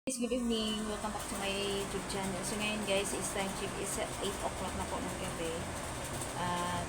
Guys, good evening. Welcome back to my YouTube channel. So ngayon guys, is time check is at 8 o'clock na po ng gabi. At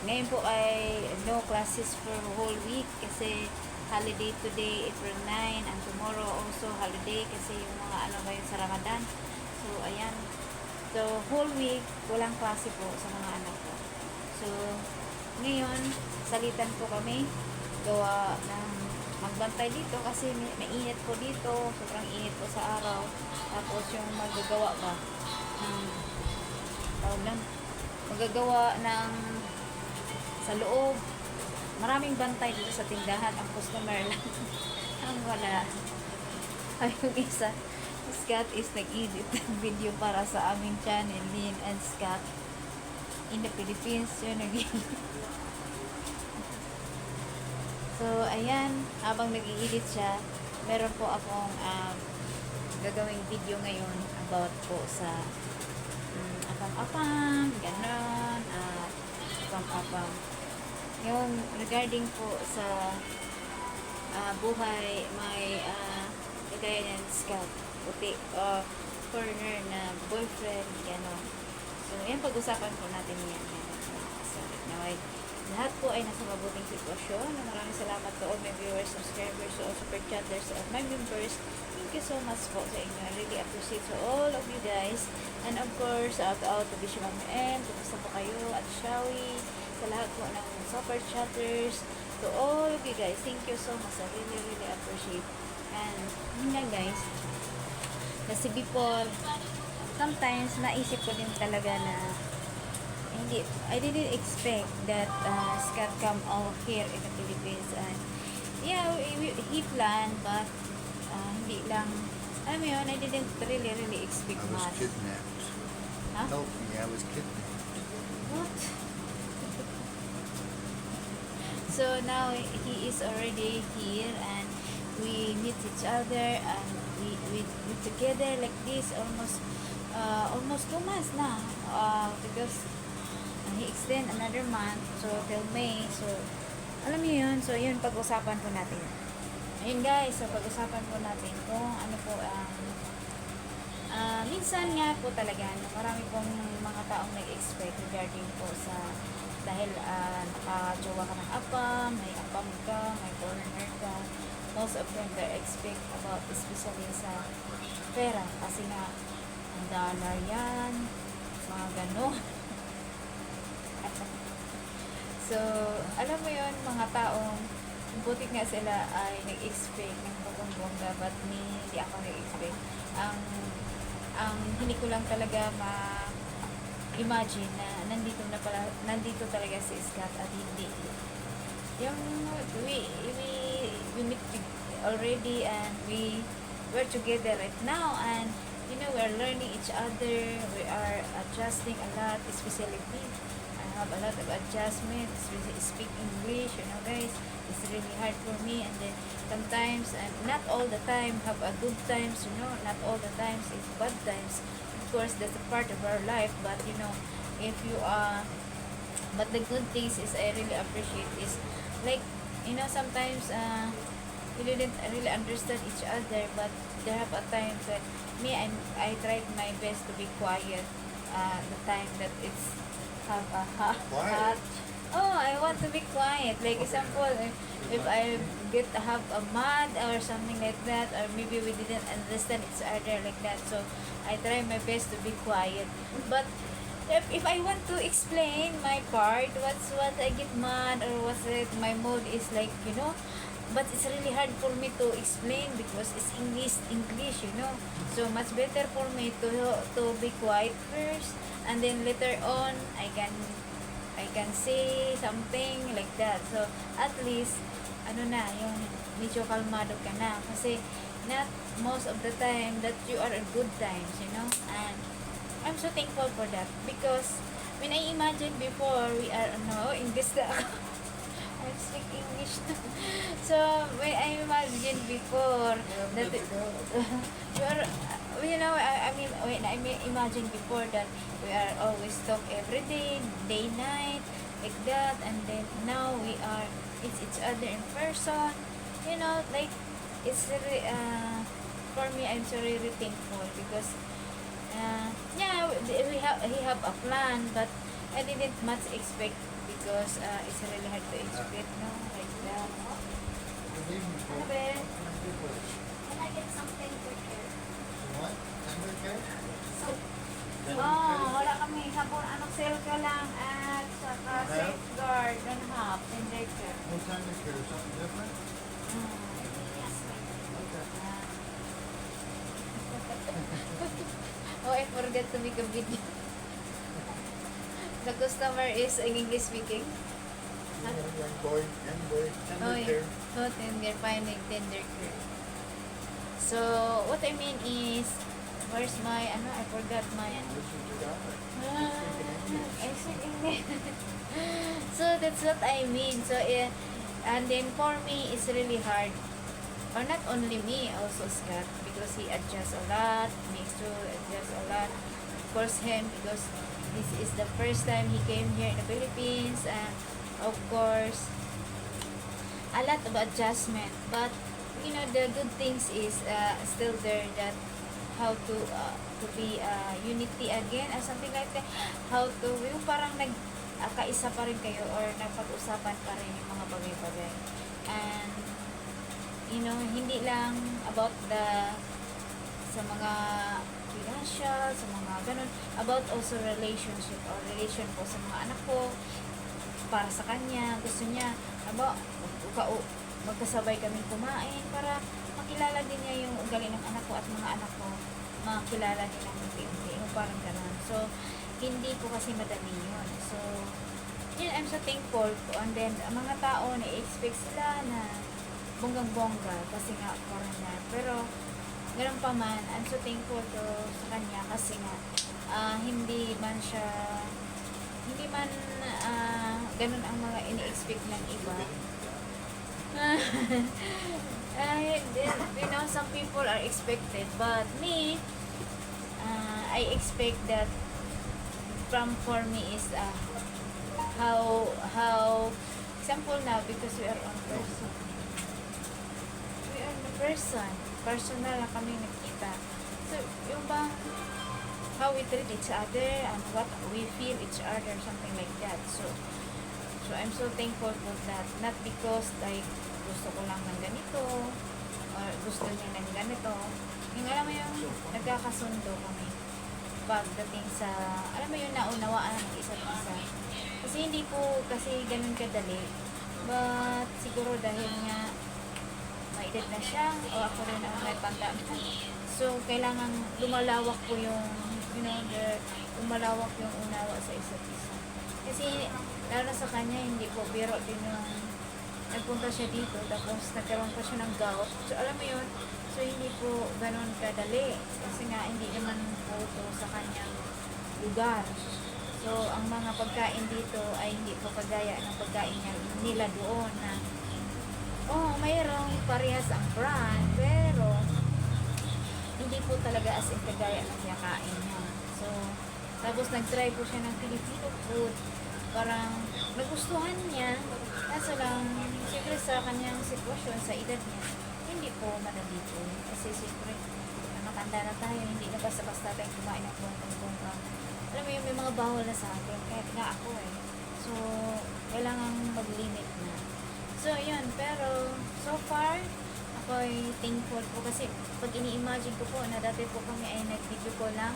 ngayon po ay no classes for whole week kasi holiday today, April 9, and tomorrow also holiday kasi yung mga ano ngayon sa Ramadan. So ayan. So whole week, walang klase po sa mga anak ko. So ngayon, salitan po kami gawa ng magbantay dito kasi mainit po dito, sobrang init po sa araw. Tapos yung magagawa ba magagawa ng sa loob, maraming bantay dito sa tindahan, ang customer lang ang wala. Ay, yung isa, Scott is nag-edit ng video para sa aming channel, Lynn and Scott in the Philippines, yun So, ayan, habang nag-i-edit siya, meron po akong gagawing video ngayon about po sa apam-apam, ganon, apam-apam. Yung regarding po sa buhay, may kagaya niyan, scout, puti, foreigner na boyfriend, ganon. So, ayan, pag-usapan po natin yan. So, naway, lahat po ay nasa mabuting sitwasyon. Maraming salamat to all my viewers, subscribers, to all super chatters, to all my members. Thank you so much po sa inyo. I really appreciate to all of you guys. And of course, out to Bishop Ma'am M. Kumusta po kayo? At Shawi. Sa lahat po ng super chatters. To all of you guys. Thank you so much. I really appreciate. And yun nga guys. Kasi before, sometimes naisip ko din talaga na I didn't expect that Scott come out here in the Philippines, and yeah, he planned, but hindi lang, alam mo yun, I didn't really expect much. I was kidnapped. Huh? Help me, I was kidnapped. What? So now he is already here, and we meet each other, and we together like this almost 2 months na, because he extend another month, so till May. So alam niyo yun, so yun pag-usapan po natin. Ayun guys, so pag-usapan po natin kung ano po minsan nga po talaga marami pong mga taong nag-expect regarding po sa dahil nakajowa ka ng apam, may apam ka, may foreigner ka. Most of them they expect about especially sa pera kasi nga ang dollar yan, mga ganon. So, alam mo yon, mga taong buti nga sila ay nag-expect ng bongga, but hindi ako nag-expect. Ang hindi ko lang talaga ma-imagine na nandito talaga si Scott at hindi. Yung we meet already, and we were together right now, and you know, we're learning each other, we are adjusting a lot, especially me. I have a lot of adjustment, speak English, you know guys, it's really hard for me, and then sometimes, and not all the time have a good times, you know, not all the times is bad times. Of course, that's a part of our life, but you know, if you but the good things is I really appreciate is like, you know, sometimes we didn't really understand each other, but there have a time that I tried my best to be quiet the time that it's have a hot. Oh, I want to be quiet. Like example, if I have a mad or something like that, or maybe we didn't understand each other like that, so I try my best to be quiet. But if I want to explain my part, what's what I get mad or what's it, my mood is like, you know, but it's really hard for me to explain because it's English, you know. So much better for me to be quiet first, and then later on I can say something like that. So at least ano na, yung medyo kalmado ka na, kasi not most of the time that you are in good times, you know. And I'm so thankful for that, because when I imagine before we are English na ako. I speak English too. So when I imagine before that you are, you know, I mean, when I imagine before that we are always talk every day, night, like that, and then now we are it's each other in person, you know, like it's really for me, I'm so really thankful because, yeah, he have a plan, but I didn't much expect because it's really hard to expect, no, like that. Good evening, Ano folks. ba? What can I do for you? Can I get something for here? What? Tender care? So, Tender Oh, care? wala kami. Sabon, ano, sale ka lang at saka Have? safeguard and half, tender care. No tender care, something different? yes, ma'am. Okay. Oh, I forgot to make a video. The customer is in English speaking. Young boy, tender Oh, care. oh, tender, finding tender care. So, what I mean is, where's my, I forgot my, Listen to that. I speak English. So, that's what I mean. So, and then for me, it's really hard. Or not only me, also Scott, because he adjusts a lot, makes sure adjusts a lot. Of course, him, because this is the first time he came here in the Philippines, and of course, a lot of adjustment. But you know, the good things is still there, that how to be unity again or something like that. How to, yung parang kaisa pa rin kayo or napag-usapan pa rin yung mga bagay-bagay. And you know, hindi lang about sa mga financial, sa mga ganun, about also relationship or relation po sa mga anak ko, para sa kanya, gusto niya, magkasabay kaming kumain para makilala din niya yung ugali ng anak ko at mga anak ko, makilala din ang unti-unti, yung parang ganun. So, hindi po kasi madali yun. So, yun, I'm so thankful po. And then, ang mga tao, na-expect sila na bonggang-bongga kasi nga foreigner. Pero, ganun pa man, I'm so thankful to sa kanya kasi nga, hindi man ganun ang mga ini-expect ng iba. You know, some people are expected, but me, I expect that for me is how example now, because we are on person. We are the personal na kami nakita. So, yung bang how we treat each other and what we feel each other, something like that. So I'm so thankful for that. Not because like gusto ko lang ng ganito or gusto niya ng ganito. Yung alam mo yung nagkakasundo kami pagdating sa, alam mo yung naunawaan ng isa't isa. Kasi hindi po kasi ganun kadali. But siguro dahil nga may edad na siya o ako rin ang may tanda. So kailangan lumalawak po yung, you know, lumalawak yung unawa sa isa't isa. Kasi lalo sa kanya, hindi po biro din yung nagpunta siya dito tapos nagkaroon pa siya ng gout. So alam mo yun, so hindi po ganun kadali kasi nga hindi naman po ito sa kanyang lugar. So ang mga pagkain dito ay hindi po kagaya ng pagkain nila doon na mayroong parehas ang brand pero hindi po talaga as in kagaya ng kinakain niya. So tapos nag-try po siya ng Filipino food. Parang nagustuhan niya. Kaso lang, siyempre sa kanyang sitwasyon, sa edad niya, hindi po madali po. Kasi siyempre, matanda na tayo, hindi na basta-basta tayong kumain ng bonggang-bonggang. Alam mo yun, may mga bawal na sa akin. Kahit nga ako eh. So, kailangang mag-limit na. So, yun. Pero, so far, ako'y thankful po. Kasi, pag ini-imagine ko po na dati po kami ay nag-video ko lang,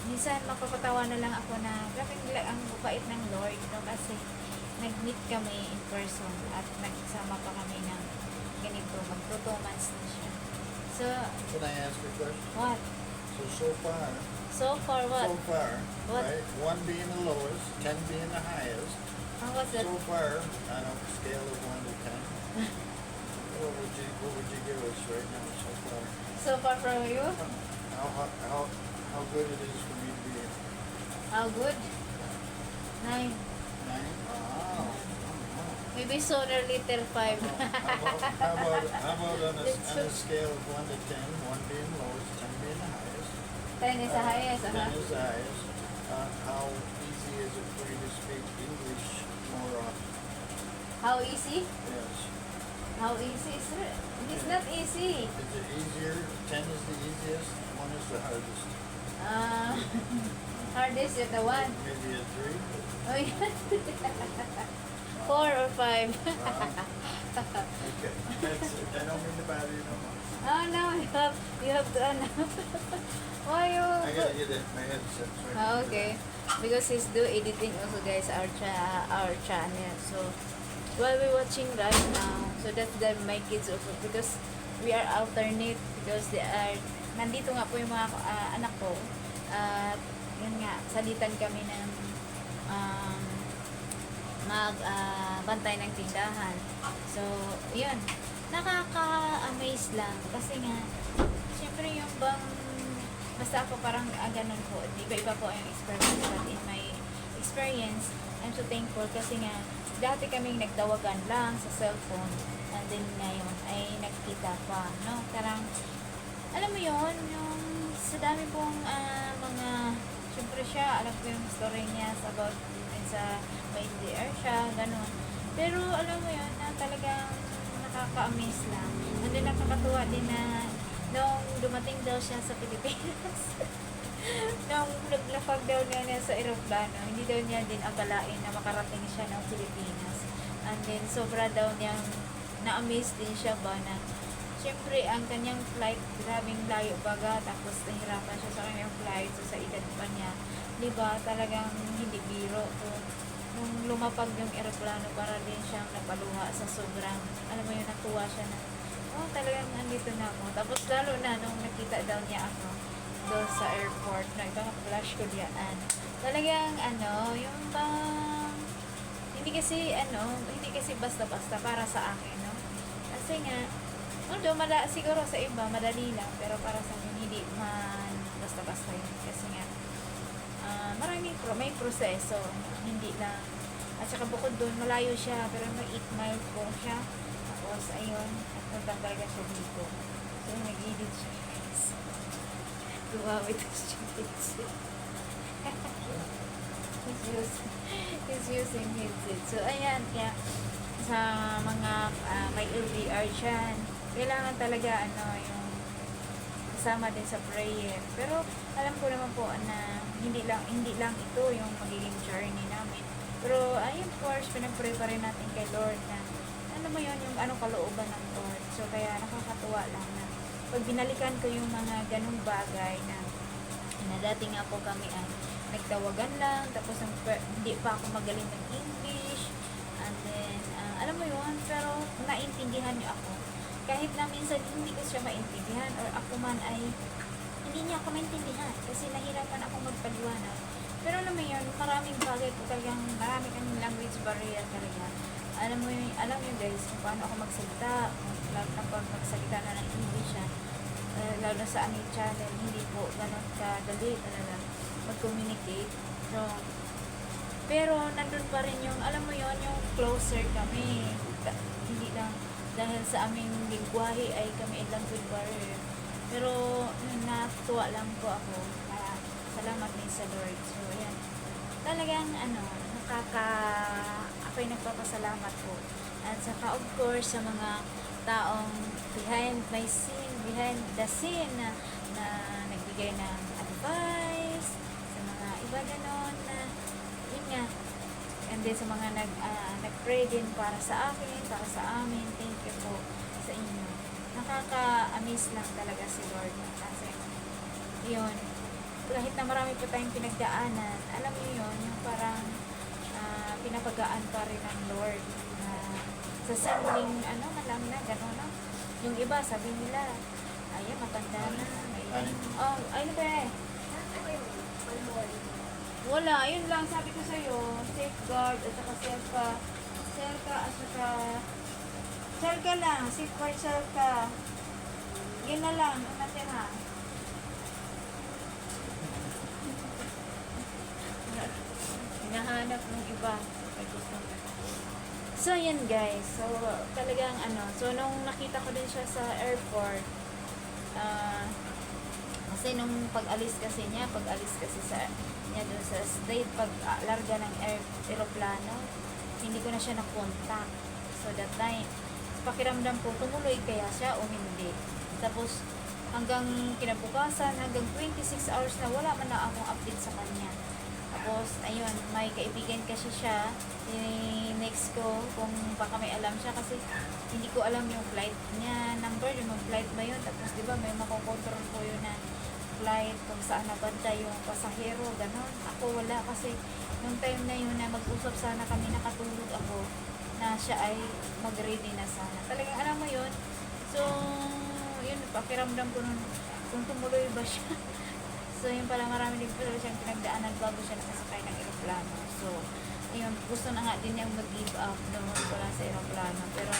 minsan mapapatawa na lang ako na grabe ang bait ng Lord, no? Kasi nag-meet kami in person at nagsama pa kami ng ganito, magto 2 months na siya. So, Can I ask a question? what? So far, So far, what? What? right? 1 being the lowest, 10 being the highest. What's that? So far, on a scale of 1 to 10, what would you give us right now so far? So far from you? How good it is for me to be here? How good? 9. 9? Oh. Maybe sooner, little 5. How about on It's a scale of 1 to 10, 1 being lowest, 10 being the highest? 10 is the highest, 10 is the highest. How easy is it for you to speak English more often? How easy? Yes. How easy is it? It's not easy. Is it easier? 10 is the easiest, 1 is the hardest. Uh, hardest is the one. Maybe a 3. Oh, yeah. 4 or 5. Okay. That's it. I don't mean to bother you no more. Oh no, you have to ano. Why you? I gotta get it. My headset's right Ah, here. okay. Because he's do editing also guys our channel. So while we watching right now, so that's my kids also because we are alternate because they are nandito nga po yung mga anak ko at yun nga salitan kami ng bantay ng tindahan. So yun, nakaka-amaze lang kasi nga syempre yung bang basta ako parang ganun po, iba-iba po yung experience, but in my experience I'm so thankful kasi nga dati kaming nagtawagan lang sa cellphone and then ngayon ay nagkita pa, no? Parang alam mo yon yung sa dami pong mga syempre siya, alam ko yung story niya about sa may LDR siya, ganun. Pero alam mo yun, na talagang nakaka-amaze lang. And then nakakatuwa din na nung dumating daw siya sa Pilipinas, nung naglapag daw niya sa eroplano, hindi daw niya din akalain na makarating siya ng Pilipinas. And then sobra daw niyang na-amaze din siya ba na syempre ang kanyang flight grabing layo baga tapos nahirapan siya sa kanyang flight so sa edad pa niya, diba talagang hindi biro. So nung lumapag yung eroplano para din siyang napaluha sa sobrang alam mo yun, natuwa siya na oh talagang andito na ako. Tapos lalo na nung nakita daw niya ako doon sa airport na ibang flash ko diyan, talagang yung bang hindi kasi basta-basta para sa akin, no? Kasi nga although siguro sa iba madali lang, pero para sa akin hindi man basta-basta yun kasi nga may proseso, hindi lang. At saka bukod doon, malayo siya, pero may 8 miles po siya. Tapos, ayun, at punta talaga siya dito. So, nag-edit siya, guys. Gumamit siya headset. he's using headset. So, ayan, kaya sa mga may LDR dyan, kailangan talaga, yung kasama din sa prayer. Pero alam ko naman po na hindi lang ito yung magiging journey namin. Pero ayun, of course, pinag-pray pa rin natin kay Lord na ano mo yun, yung anong kalooban ng Lord. So kaya nakakatuwa lang na pag binalikan ko yung mga ganung bagay na dati nga po kami nagtawagan lang, tapos hindi pa ako magaling ng English, and then alam mo yun, pero naintindihan niyo ako. Kahit na minsan hindi ko siya maintindihan or ako man ay hindi niya ako maintindihan kasi nahirapan ako magpaliwanag. Pero alam mo yun, maraming bagay po talagang marami kaming language barrier talaga. Alam mo guys, kung paano ako magsalita, lalo na pag magsalita na ng English lalo na sa aming channel, hindi po ganun kadali talaga mag-communicate. So, pero nandun pa rin yung, alam mo yun, yung closer kami. Hindi lang dahil sa aming lingwahe ay kami ay language barrier. Pero natuwa lang po ako. Salamat din sa Lord. So, ayan. Talagang, ako'y nagpapasalamat po. At saka, of course, sa mga taong behind the scene na nagbigay ng advice, sa mga iba ganon na, yun nga, and then sa mga nag-pray din para sa akin, para sa amin, thank you po sa inyo. Nakaka-amaze lang talaga si Lord kasi yun, kahit na marami pa tayong pinagdaanan, alam niyo yun, yung parang pinapagaan pa rin ng Lord sa simpleng malang na gano'n, no? Yung iba sabi nila ayun, matanda na ayun ba wala, yun lang sabi ko sa'yo, safeguard at saka selka at saka selka lang, safeguard selka, yun na lang ang natira. Hinahanap ng iba. So, yan guys. So, talagang so, nung nakita ko din siya sa airport, kasi nung pag-alis kasi sa niya doon sa state, pag larga ng aeroplano, hindi ko na siya na-contact. So, that time, pakiramdam ko, tumuloy kaya siya o hindi. Tapos, hanggang kinabukasan, hanggang 26 hours na wala man na akong update sa kanya. Tapos, ayun, may kaibigan kasi siya. Next ko kung baka may alam siya kasi hindi ko alam yung flight niya, number, yung flight ba yun. Tapos, di ba, may makokontrol po yun na flight, kung saan nabantay yung pasahero, ganon. Ako wala kasi nung time na yun na mag-usap sana kami, nakatulog ako na siya ay mag-ready na sana. Talagang alam mo yun. So, yun, pakiramdam ko nun kung tumuloy ba siya. So, yun pala, marami din pala siyang pinagdaanan bago siya nakasakay ng aeroplano. So, ayun, gusto na nga din niyang mag-give up noon wala sa aeroplano. Pero,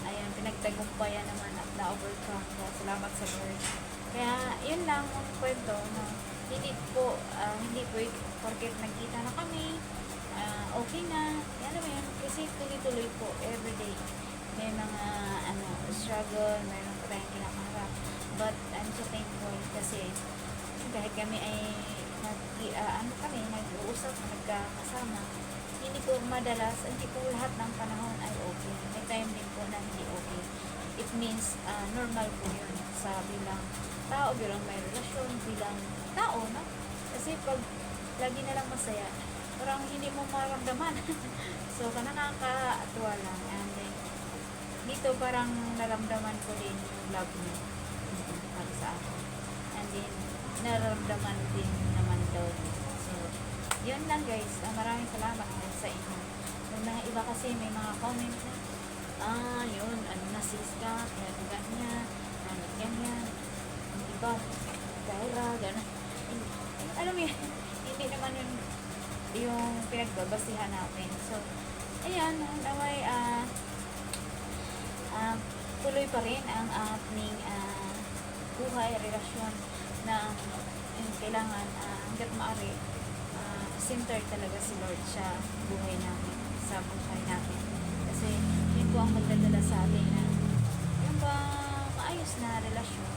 ayun, pinagtagumpayan naman at na-overcome ko. Salamat sa Lord. Kaya, yun lang ang kwento. No? Hindi po porket nagkita na kami, okay na. Yan naman yun. Kasi tuloy-tuloy po, everyday. May mga, struggle, mayroon po tayong kinakaharap. But, I'm so thankful kasi kahit kami ay nag-uusap, nagkakasama, hindi po madalas, hindi po lahat ng panahon ay okay. May time din po na hindi okay. It means normal po yun sa bilang tao, bilang may relasyon, bilang tao, no? Kasi pag lagi na lang masaya, parang hindi mo maramdaman. So, nakakatuwa lang. And then, dito parang naramdaman ko din yung love niya para sa akin. And then, nararamdaman din naman daw. So, yun lang guys. Maraming salamat din sa inyo. Yung mga iba kasi may mga comment na, yun, nasis ka, kaya ganyan, ganyan. Yung iba, gaira, gano'n. Alam mo yun, hindi naman yung pinagbabasihan natin. So, ayan, naway, tuloy pa rin ang ating buhay, relasyon na kailangan hanggat maaari center talaga si Lord sa buhay namin, sa buhay natin. Kasi yun po ang magdadala sa atin na yung ba maayos na relasyon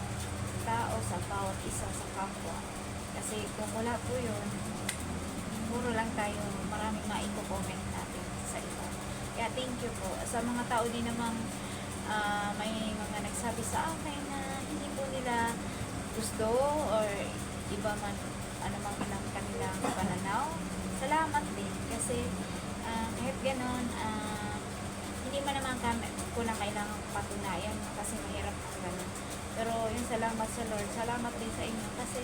tao sa bawat isa sa kapwa. Kasi kung wala po yun, puro lang tayo, maraming maiko-comment natin sa iba. Kaya thank you po. Sa mga tao din namang may mga nagsabi sa akin na hindi po nila gusto or iba man anumang ilang kanilang pananaw. Salamat din kasi kahit ganon hindi man naman ko na kailangan patunayan kasi mahirap ang ganon. Pero yung salamat sa Lord, salamat din sa inyo kasi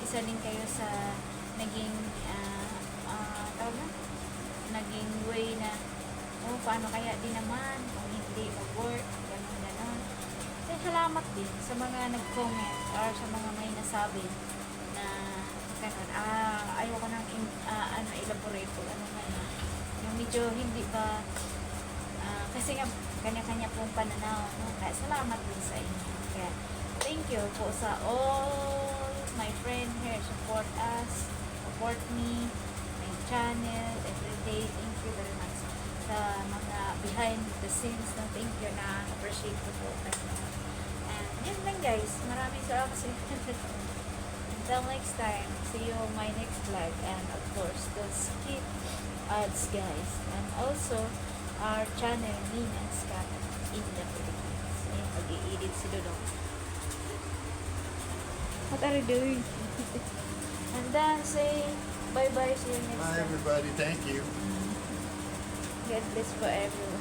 isa din kayo sa naging naging way na paano kaya din naman kung hindi mag-work, ganon. Kaya salamat din sa mga nag-comment or sa mga may nasabi na ganon. Ayoko nang elaborate o yung medyo hindi ba kasi nga kanya-kanya pong pananaw, no? Kaya salamat din sa inyo. Kaya thank you po sa all my friend here, support us, support me, my channel, everyday. Thank you very much sa mga behind the scenes. No? Thank you na appreciate ko po. And yun lang guys. Maraming salamat sa inyo. Until next time, see you on my next vlog. And of course, don't skip ads guys. And also, our channel, Min and Scott in the Philippines. Ayan, mag-i-edit si Dodong. What are you doing? And then say bye-bye. See you next Bye, time. everybody. Thank you. God bless for everyone.